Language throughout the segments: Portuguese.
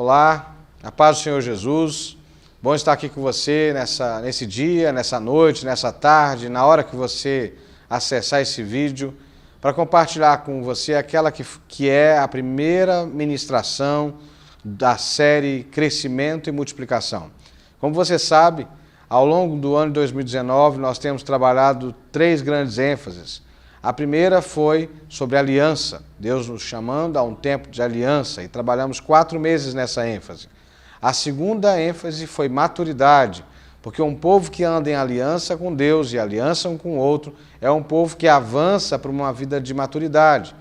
Olá, a paz do Senhor Jesus. Bom estar aqui com você nesse dia, nessa noite, nessa tarde, na hora que você acessar esse vídeo, para compartilhar com você aquela que é a primeira ministração da série Crescimento e Multiplicação. Como você sabe, ao longo do ano de 2019, nós temos trabalhado 3 grandes ênfases. A primeira foi sobre aliança, Deus nos chamando a um tempo de aliança, e trabalhamos 4 meses nessa ênfase. A segunda ênfase foi maturidade, porque um povo que anda em aliança com Deus e aliança um com o outro é um povo que avança para uma vida de maturidade.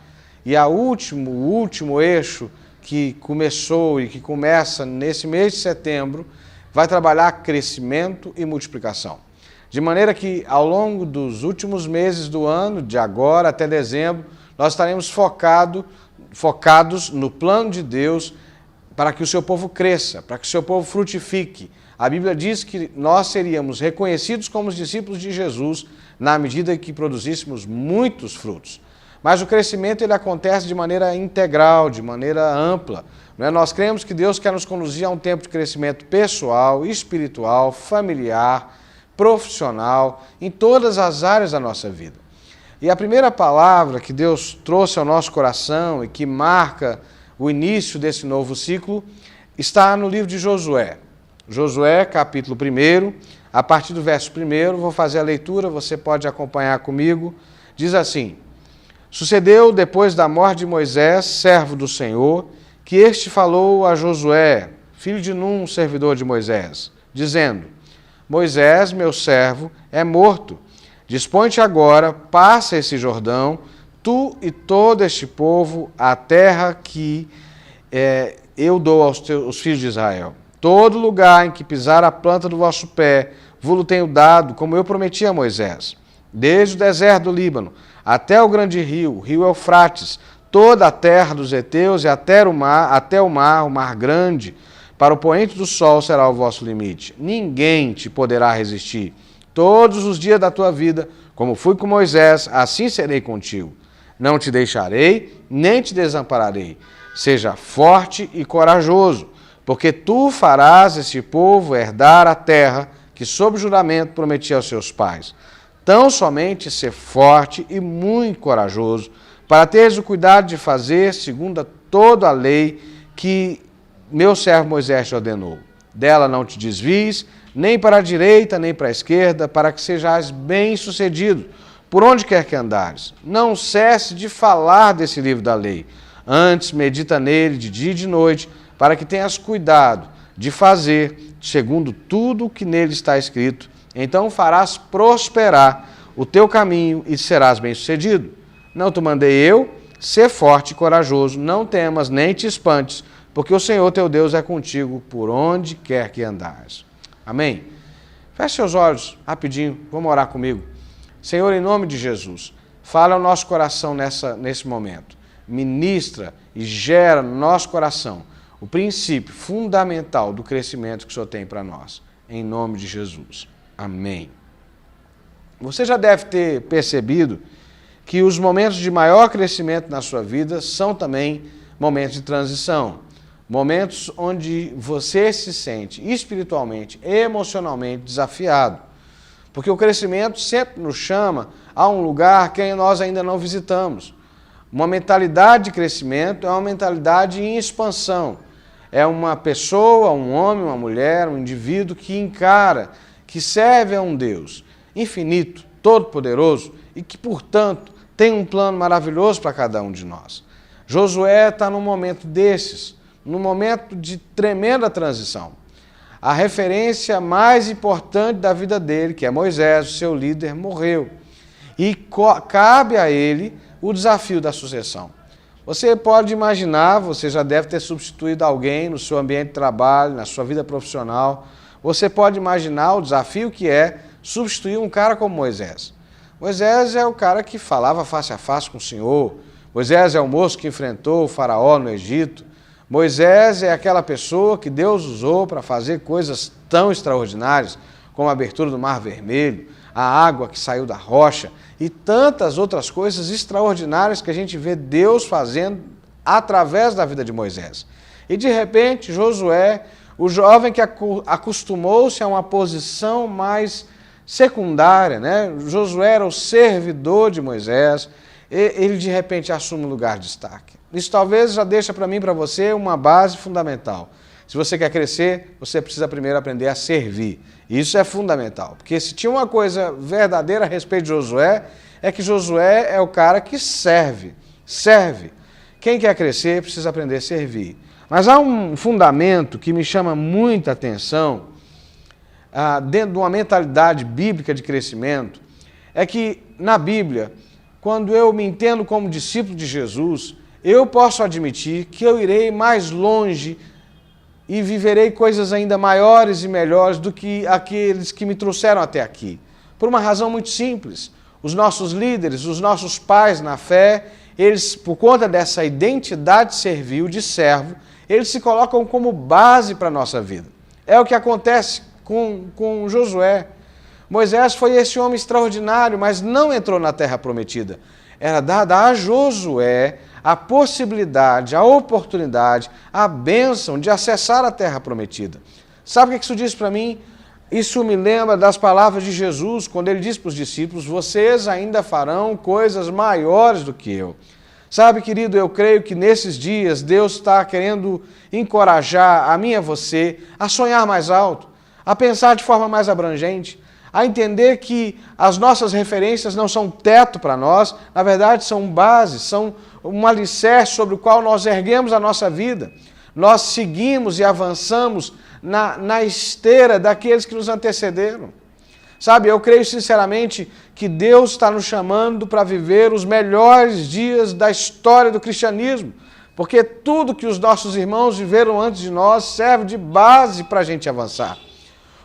E o último eixo que começou e que começa nesse mês de setembro vai trabalhar crescimento e multiplicação. De maneira que, ao longo dos últimos meses do ano, de agora até dezembro, nós estaremos focados no plano de Deus para que o seu povo cresça, para que o seu povo frutifique. A Bíblia diz que nós seríamos reconhecidos como os discípulos de Jesus na medida que produzíssemos muitos frutos. Mas o crescimento ele acontece de maneira integral, de maneira ampla. Nós cremos que Deus quer nos conduzir a um tempo de crescimento pessoal, espiritual, familiar, profissional, em todas as áreas da nossa vida. E a primeira palavra que Deus trouxe ao nosso coração e que marca o início desse novo ciclo está no livro de Josué. Josué, capítulo 1, a partir do verso 1, vou fazer a leitura, você pode acompanhar comigo. Diz assim: Sucedeu depois da morte de Moisés, servo do Senhor, que este falou a Josué, filho de Num, servidor de Moisés, dizendo: Moisés, meu servo, é morto. Dispõe-te agora, passa esse Jordão, tu e todo este povo, a terra que eu dou aos filhos de Israel. Todo lugar em que pisar a planta do vosso pé, vos tenho dado, como eu prometi a Moisés. Desde o deserto do Líbano até o grande rio, o rio Eufrates, toda a terra dos heteus e até o mar grande, para o poente do sol será o vosso limite. Ninguém te poderá resistir. Todos os dias da tua vida, como fui com Moisés, assim serei contigo. Não te deixarei, nem te desampararei. Seja forte e corajoso, porque tu farás este povo herdar a terra que, sob juramento, prometi aos seus pais. Tão somente ser forte e muito corajoso, para teres o cuidado de fazer, segundo toda a lei que meu servo Moisés te ordenou. Dela não te desvies, nem para a direita, nem para a esquerda, para que sejais bem-sucedido, por onde quer que andares. Não cesse de falar desse livro da lei. Antes, medita nele de dia e de noite, para que tenhas cuidado de fazer, segundo tudo o que nele está escrito. Então farás prosperar o teu caminho e serás bem-sucedido. Não te mandei eu? Ser forte e corajoso, não temas nem te espantes, porque o Senhor teu Deus é contigo por onde quer que andares. Amém? Feche seus olhos rapidinho, vamos orar comigo. Senhor, em nome de Jesus, fala ao nosso coração nesse momento. Ministra e gera no nosso coração o princípio fundamental do crescimento que o Senhor tem para nós. Em nome de Jesus. Amém. Você já deve ter percebido que os momentos de maior crescimento na sua vida são também momentos de transição. Momentos onde você se sente espiritualmente, emocionalmente desafiado. Porque o crescimento sempre nos chama a um lugar que nós ainda não visitamos. Uma mentalidade de crescimento é uma mentalidade em expansão. É uma pessoa, um homem, uma mulher, um indivíduo que encara, que serve a um Deus infinito, todo-poderoso e que, portanto, tem um plano maravilhoso para cada um de nós. Josué está num momento desses, num momento de tremenda transição. A referência mais importante da vida dele, que é Moisés, o seu líder, morreu. E cabe a ele o desafio da sucessão. Você pode imaginar, você já deve ter substituído alguém no seu ambiente de trabalho, na sua vida profissional. Você pode imaginar o desafio que é substituir um cara como Moisés. Moisés é o cara que falava face a face com o Senhor. Moisés é o moço que enfrentou o faraó no Egito. Moisés é aquela pessoa que Deus usou para fazer coisas tão extraordinárias como a abertura do Mar Vermelho, a água que saiu da rocha e tantas outras coisas extraordinárias que a gente vê Deus fazendo através da vida de Moisés. E de repente, Josué, o jovem que acostumou-se a uma posição mais secundária, né? Josué era o servidor de Moisés, ele de repente assume um lugar de destaque. Isso talvez já deixa para mim e para você uma base fundamental. Se você quer crescer, você precisa primeiro aprender a servir. Isso é fundamental, porque se tinha uma coisa verdadeira a respeito de Josué, é que Josué é o cara que serve. Quem quer crescer precisa aprender a servir. Mas há um fundamento que me chama muita atenção, dentro de uma mentalidade bíblica de crescimento, é que na Bíblia, quando eu me entendo como discípulo de Jesus, eu posso admitir que eu irei mais longe e viverei coisas ainda maiores e melhores do que aqueles que me trouxeram até aqui. Por uma razão muito simples. Os nossos líderes, os nossos pais na fé, eles, por conta dessa identidade servil, de servo, eles se colocam como base para a nossa vida. É o que acontece com Josué. Moisés foi esse homem extraordinário, mas não entrou na terra prometida. Era dada a Josué a possibilidade, a oportunidade, a bênção de acessar a terra prometida. Sabe o que isso diz para mim? Isso me lembra das palavras de Jesus, quando ele diz para os discípulos, vocês ainda farão coisas maiores do que eu. Sabe, querido, eu creio que nesses dias Deus está querendo encorajar a mim e a você a sonhar mais alto, a pensar de forma mais abrangente, a entender que as nossas referências não são teto para nós, na verdade são bases, são um alicerce sobre o qual nós erguemos a nossa vida. Nós seguimos e avançamos na esteira daqueles que nos antecederam. Sabe, eu creio sinceramente que Deus está nos chamando para viver os melhores dias da história do cristianismo, porque tudo que os nossos irmãos viveram antes de nós serve de base para a gente avançar.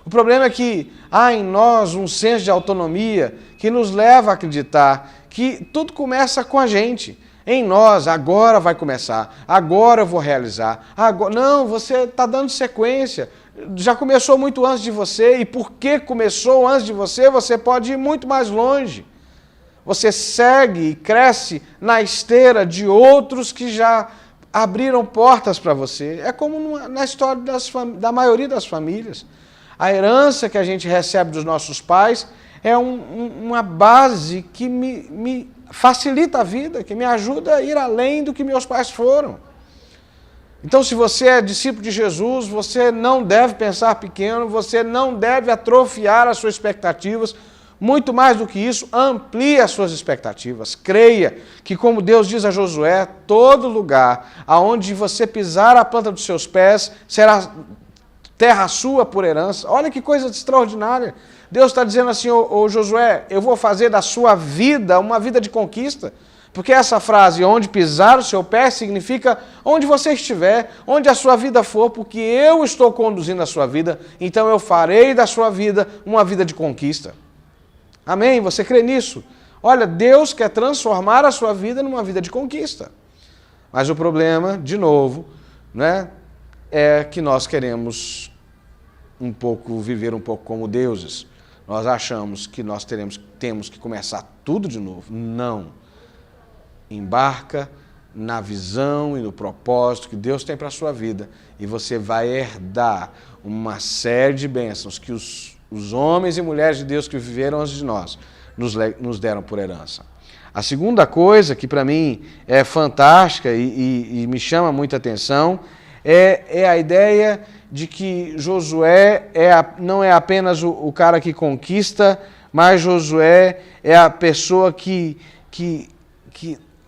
O problema é que há em nós um senso de autonomia que nos leva a acreditar que tudo começa com a gente. Em nós, agora vai começar, agora eu vou realizar. Agora... Não, você está dando sequência. Já começou muito antes de você, e porque começou antes de você, você pode ir muito mais longe. Você segue e cresce na esteira de outros que já abriram portas para você. É como na história da maioria das famílias. A herança que a gente recebe dos nossos pais é uma base que me facilita a vida, que me ajuda a ir além do que meus pais foram. Então, se você é discípulo de Jesus, você não deve pensar pequeno, você não deve atrofiar as suas expectativas. Muito mais do que isso, amplie as suas expectativas. Creia que, como Deus diz a Josué, todo lugar aonde você pisar a planta dos seus pés será terra sua por herança. Olha que coisa extraordinária. Deus está dizendo assim, ô Josué, eu vou fazer da sua vida uma vida de conquista. Porque essa frase, onde pisar o seu pé, significa onde você estiver, onde a sua vida for, porque eu estou conduzindo a sua vida, então eu farei da sua vida uma vida de conquista. Amém? Você crê nisso? Olha, Deus quer transformar a sua vida numa vida de conquista. Mas o problema, de novo, né, é que nós queremos viver um pouco como deuses. Nós achamos que nós temos que começar tudo de novo. Não. Embarca na visão e no propósito que Deus tem para a sua vida e você vai herdar uma série de bênçãos que os homens e mulheres de Deus que viveram antes de nós nos deram por herança. A segunda coisa que para mim é fantástica e me chama muita atenção é a ideia de que Josué não é apenas o cara que conquista, mas Josué é a pessoa que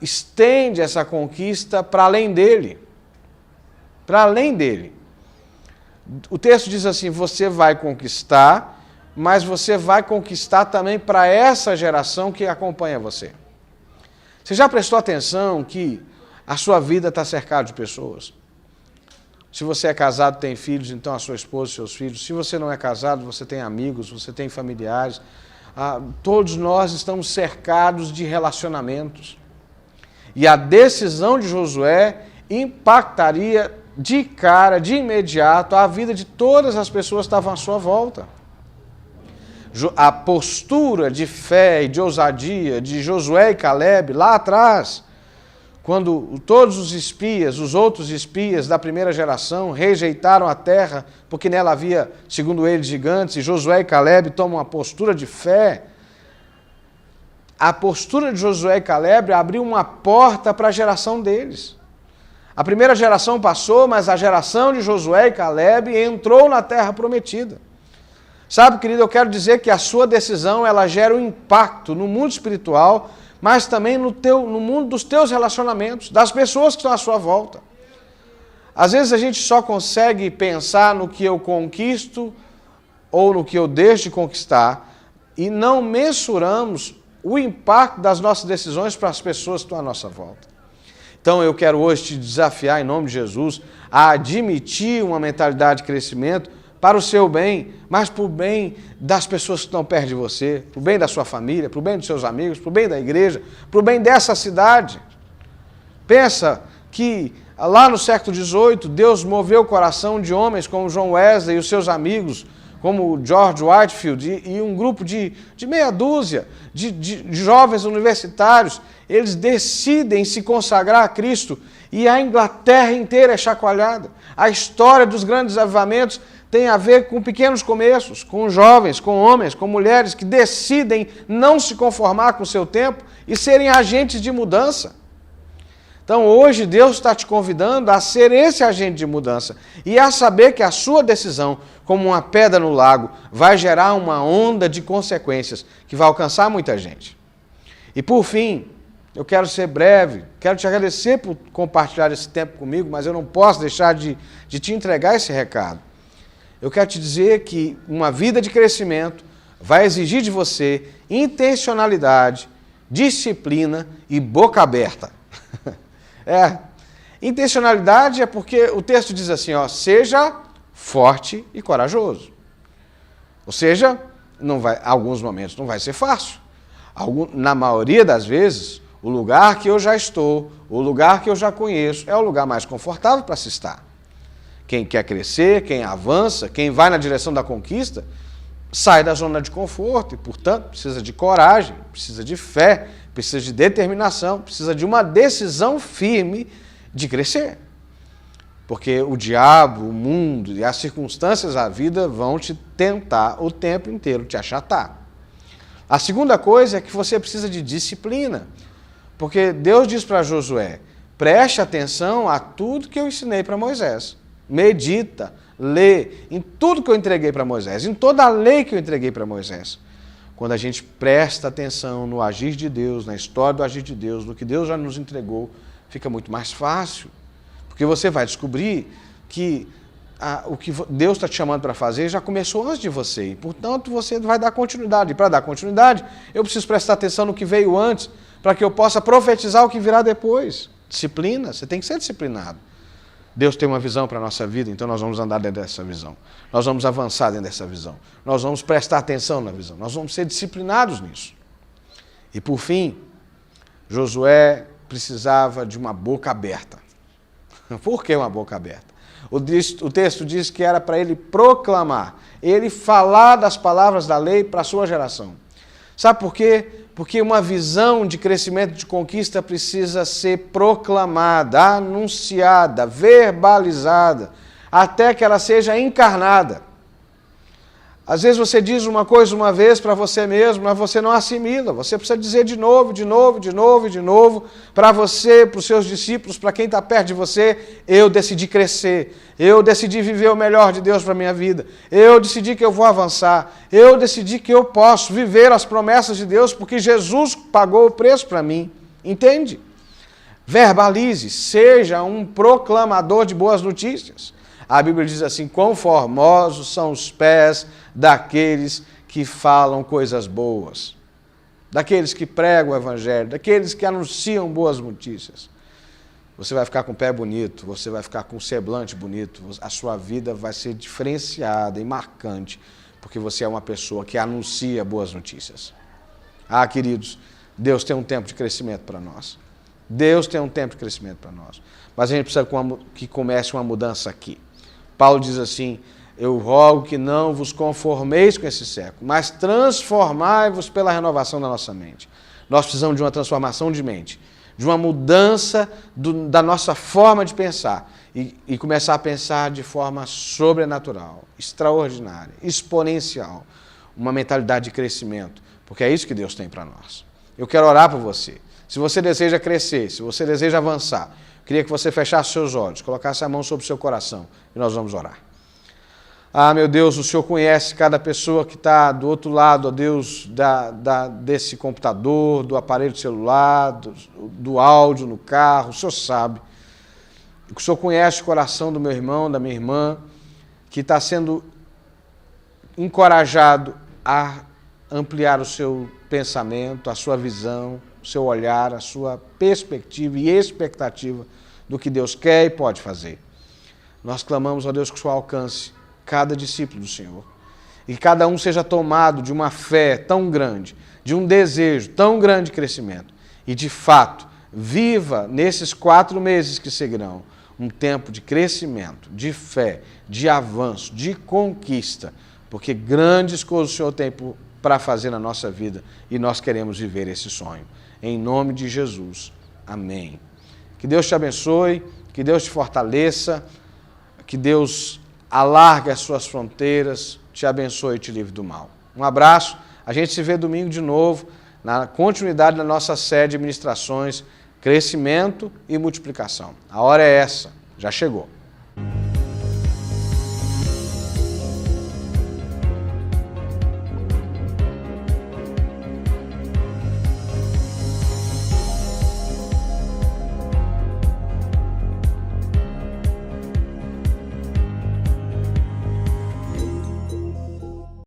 estende essa conquista para além dele. Para além dele. O texto diz assim, você vai conquistar, mas você vai conquistar também para essa geração que acompanha você. Você já prestou atenção que a sua vida está cercada de pessoas? Se você é casado, tem filhos, então a sua esposa, seus filhos. Se você não é casado, você tem amigos, você tem familiares. Todos nós estamos cercados de relacionamentos. E a decisão de Josué impactaria de cara, de imediato, a vida de todas as pessoas que estavam à sua volta. A postura de fé e de ousadia de Josué e Caleb lá atrás quando todos os espias, os outros espias da primeira geração, rejeitaram a terra, porque nela havia, segundo eles, gigantes, e Josué e Caleb tomam uma postura de fé, a postura de Josué e Caleb abriu uma porta para a geração deles. A primeira geração passou, mas a geração de Josué e Caleb entrou na terra prometida. Sabe, querido, eu quero dizer que a sua decisão, ela gera um impacto no mundo espiritual, mas também no mundo dos teus relacionamentos, das pessoas que estão à sua volta. Às vezes a gente só consegue pensar no que eu conquisto ou no que eu deixo de conquistar e não mensuramos o impacto das nossas decisões para as pessoas que estão à nossa volta. Então eu quero hoje te desafiar, em nome de Jesus, a admitir uma mentalidade de crescimento para o seu bem, mas para o bem das pessoas que estão perto de você, para o bem da sua família, para o bem dos seus amigos, para o bem da igreja, para o bem dessa cidade. Pensa que lá no século XVIII, Deus moveu o coração de homens como John Wesley e os seus amigos, como George Whitefield e um grupo de meia dúzia de jovens universitários. Eles decidem se consagrar a Cristo e a Inglaterra inteira é chacoalhada. A história dos grandes avivamentos tem a ver com pequenos começos, com jovens, com homens, com mulheres que decidem não se conformar com o seu tempo e serem agentes de mudança. Então hoje Deus está te convidando a ser esse agente de mudança e a saber que a sua decisão, como uma pedra no lago, vai gerar uma onda de consequências que vai alcançar muita gente. E por fim, eu quero ser breve, quero te agradecer por compartilhar esse tempo comigo, mas eu não posso deixar de te entregar esse recado. Eu quero te dizer que uma vida de crescimento vai exigir de você intencionalidade, disciplina e boca aberta. Intencionalidade é porque o texto diz assim, seja forte e corajoso. Ou seja, alguns momentos não vai ser fácil. Na maioria das vezes, o lugar que eu já estou, o lugar que eu já conheço, é o lugar mais confortável para se estar. Quem quer crescer, quem avança, quem vai na direção da conquista, sai da zona de conforto e, portanto, precisa de coragem, precisa de fé, precisa de determinação, precisa de uma decisão firme de crescer. Porque o diabo, o mundo e as circunstâncias da vida vão te tentar o tempo inteiro, te achatar. A segunda coisa é que você precisa de disciplina. Porque Deus diz para Josué, preste atenção a tudo que eu ensinei para Moisés. Medita, lê em tudo que eu entreguei para Moisés, em toda a lei que eu entreguei para Moisés. Quando a gente presta atenção no agir de Deus, na história do agir de Deus, no que Deus já nos entregou, fica muito mais fácil. Porque você vai descobrir que o que Deus está te chamando para fazer já começou antes de você. E, portanto, você vai dar continuidade. E para dar continuidade, eu preciso prestar atenção no que veio antes, para que eu possa profetizar o que virá depois. Disciplina, você tem que ser disciplinado. Deus tem uma visão para a nossa vida, então nós vamos andar dentro dessa visão. Nós vamos avançar dentro dessa visão. Nós vamos prestar atenção na visão. Nós vamos ser disciplinados nisso. E por fim, Josué precisava de uma boca aberta. Por que uma boca aberta? O texto diz que era para ele proclamar, ele falar das palavras da lei para a sua geração. Sabe por quê? Porque uma visão de crescimento, de conquista, precisa ser proclamada, anunciada, verbalizada, até que ela seja encarnada. Às vezes você diz uma coisa uma vez para você mesmo, mas você não assimila. Você precisa dizer de novo, para você, para os seus discípulos, para quem está perto de você, eu decidi crescer, eu decidi viver o melhor de Deus para a minha vida, eu decidi que eu vou avançar, eu decidi que eu posso viver as promessas de Deus, porque Jesus pagou o preço para mim. Entende? Verbalize, seja um proclamador de boas notícias. A Bíblia diz assim, quão formosos são os pés daqueles que falam coisas boas, daqueles que pregam o Evangelho, daqueles que anunciam boas notícias. Você vai ficar com o pé bonito, você vai ficar com o semblante bonito, a sua vida vai ser diferenciada e marcante, porque você é uma pessoa que anuncia boas notícias. Queridos, Deus tem um tempo de crescimento para nós. Deus tem um tempo de crescimento para nós. Mas a gente precisa que comece uma mudança aqui. Paulo diz assim, eu rogo que não vos conformeis com esse século, mas transformai-vos pela renovação da nossa mente. Nós precisamos de uma transformação de mente. de uma mudança da nossa forma de pensar e começar a pensar de forma sobrenatural, extraordinária, exponencial, uma mentalidade de crescimento, porque é isso que Deus tem para nós. Eu quero orar por você. Se você deseja crescer, se você deseja avançar, eu queria que você fechasse seus olhos, colocasse a mão sobre o seu coração e nós vamos orar. Ah, meu Deus, o Senhor conhece cada pessoa que está do outro lado, ó Deus, desse computador, do aparelho celular, do áudio no carro, o Senhor sabe. O Senhor conhece o coração do meu irmão, da minha irmã, que está sendo encorajado a ampliar o seu pensamento, a sua visão, o seu olhar, a sua perspectiva e expectativa do que Deus quer e pode fazer. Nós clamamos, ó Deus, que o Senhor alcance cada discípulo do Senhor. E que cada um seja tomado de uma fé tão grande, de um desejo tão grande de crescimento. E, de fato, viva nesses 4 meses que seguirão um tempo de crescimento, de fé, de avanço, de conquista. Porque grandes coisas o Senhor tem para fazer na nossa vida e nós queremos viver esse sonho. Em nome de Jesus. Amém. Que Deus te abençoe, que Deus te fortaleça, que Deus alargue as suas fronteiras, te abençoe e te livre do mal. Um abraço, a gente se vê domingo de novo, na continuidade da nossa série de ministrações, crescimento e multiplicação. A hora é essa, já chegou.